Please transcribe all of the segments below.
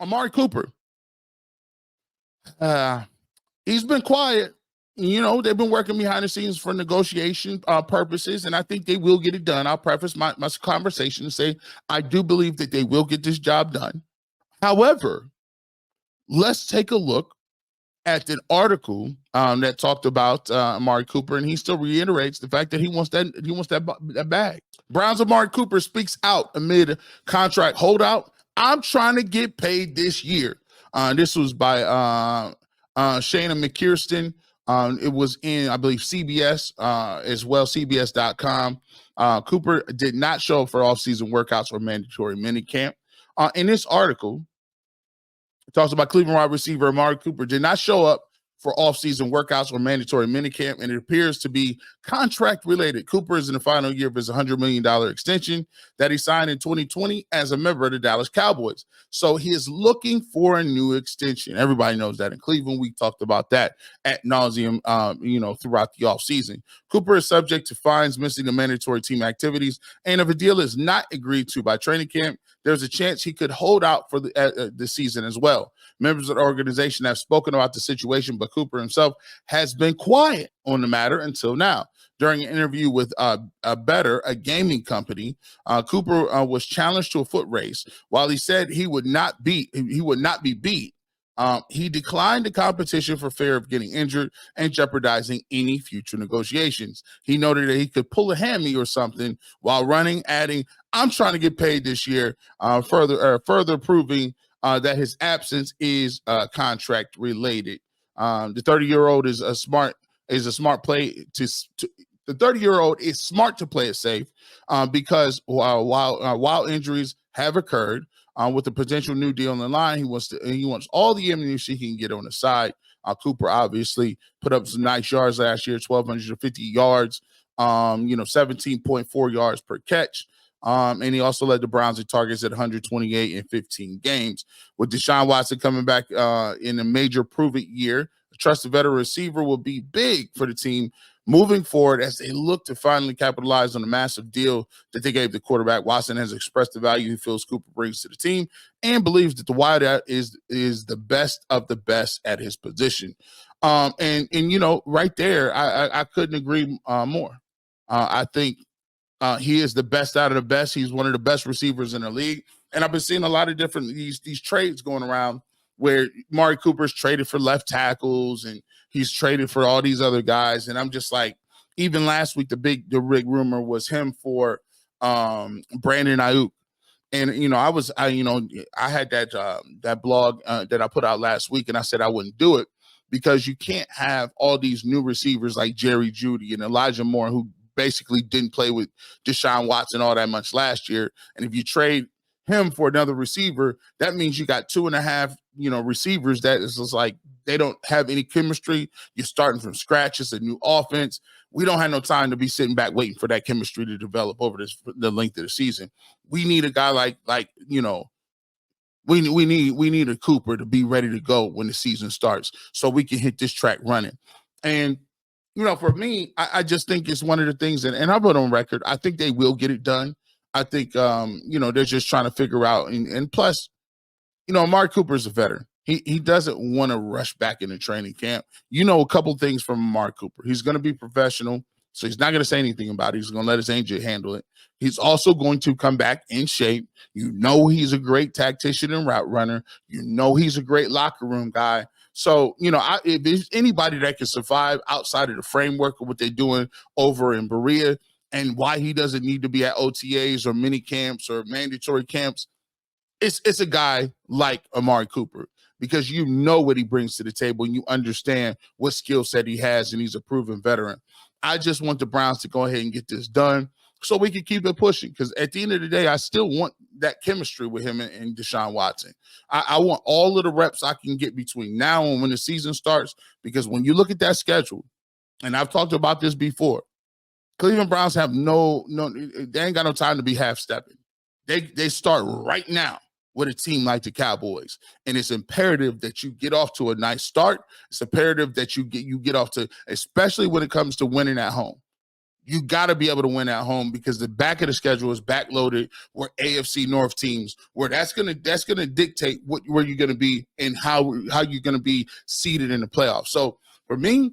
Amari Cooper. He's been quiet. They've been working behind the scenes for negotiation purposes, and I think they will get it done. I'll preface my conversation and say I do believe that they will get this job done. However, let's take a look at an article that talked about Amari Cooper, and he still reiterates the fact that he wants that bag. Browns Amari Cooper speaks out amid contract holdout. I'm trying to get paid this year. This was by Shana McKirsten. It was in, I believe, CBS as well, CBS.com. Cooper did not show up for offseason workouts or mandatory minicamp. In this article, it talks about Cleveland wide receiver Amari Cooper did not show up for offseason workouts or mandatory minicamp, and it appears to be contract related. Cooper is in the final year of his $100 million extension that he signed in 2020 as a member of the Dallas Cowboys. So he is looking for a new extension. Everybody knows that in Cleveland. We talked about that ad nauseum, throughout the offseason. Cooper is subject to fines, missing the mandatory team activities, and if a deal is not agreed to by training camp, there's a chance he could hold out for the season as well. Members of the organization have spoken about the situation, but Cooper himself has been quiet on the matter until now. During an interview with a gaming company, Cooper was challenged to a foot race. While he said he would not be beat, he declined the competition for fear of getting injured and jeopardizing any future negotiations. He noted that he could pull a hammy or something while running, adding, "I'm trying to get paid this year," further proving that his absence is contract related. The 30-year-old is a smart play the 30-year-old is smart to play it safe because while injuries have occurred, with the potential new deal on the line, he wants all the ammunition he can get on the side. Cooper obviously put up some nice yards last year, 1,250 yards, 17.4 yards per catch. And he also led the Browns in targets at 128 in 15 games. With Deshaun Watson coming back in a major prove-it year, the trusted veteran receiver will be big for the team moving forward as they look to finally capitalize on the massive deal that they gave the quarterback. Watson has expressed the value he feels Cooper brings to the team and believes that the wideout is the best of the best at his position. Right there, I couldn't agree more. I think he is the best out of the best. He's one of the best receivers in the league. And I've been seeing a lot of different these trades going around where Amari Cooper's traded for left tackles and he's traded for all these other guys. And I'm just like, even last week, the big rumor was him for Brandon Ayuk. And, I had that blog that I put out last week, and I said I wouldn't do it because you can't have all these new receivers like Jerry Jeudy and Elijah Moore who basically didn't play with Deshaun Watson all that much last year. And if you trade him for another receiver, that means you got 2.5, receivers that is just like they don't have any chemistry. You're starting from scratch. It's a new offense. We don't have no time to be sitting back waiting for that chemistry to develop over the length of the season. We need a guy we need a Cooper to be ready to go when the season starts so we can hit this track running. And for me, I just think it's one of the things, and I put on record, I think they will get it done. I think, they're just trying to figure out. And plus, Amari Cooper is a veteran. He doesn't want to rush back into training camp. A couple things from Amari Cooper. He's going to be professional, so he's not going to say anything about it. He's going to let his agent handle it. He's also going to come back in shape. He's a great tactician and route runner. He's a great locker room guy. So, if there's anybody that can survive outside of the framework of what they're doing over in Berea and why he doesn't need to be at OTAs or mini camps or mandatory camps, it's a guy like Amari Cooper because what he brings to the table and you understand what skill set he has, and he's a proven veteran. I just want the Browns to go ahead and get this done so we can keep it pushing because at the end of the day, I still want that chemistry with him and Deshaun Watson. I want all of the reps I can get between now and when the season starts, because when you look at that schedule, and I've talked about this before, Cleveland Browns have they ain't got no time to be half-stepping. They start right now with a team like the Cowboys, and it's imperative that you get off to a nice start. It's imperative that you get off to, especially when it comes to winning at home. you got to be able to win at home because the back of the schedule is backloaded where AFC North teams, where that's gonna dictate where you're gonna be and how you're gonna be seated in the playoffs. So for me,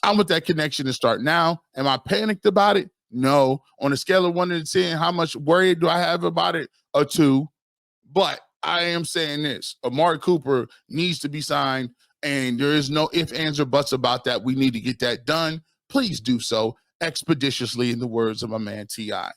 I want that connection to start now. Am I panicked about it? No. On a scale of 1 to 10, how much worry do I have about it? A 2. But I am saying this: Amari Cooper needs to be signed, and there is no ifs, ands, or buts about that. We need to get that done. Please do so expeditiously, in the words of my man T.I.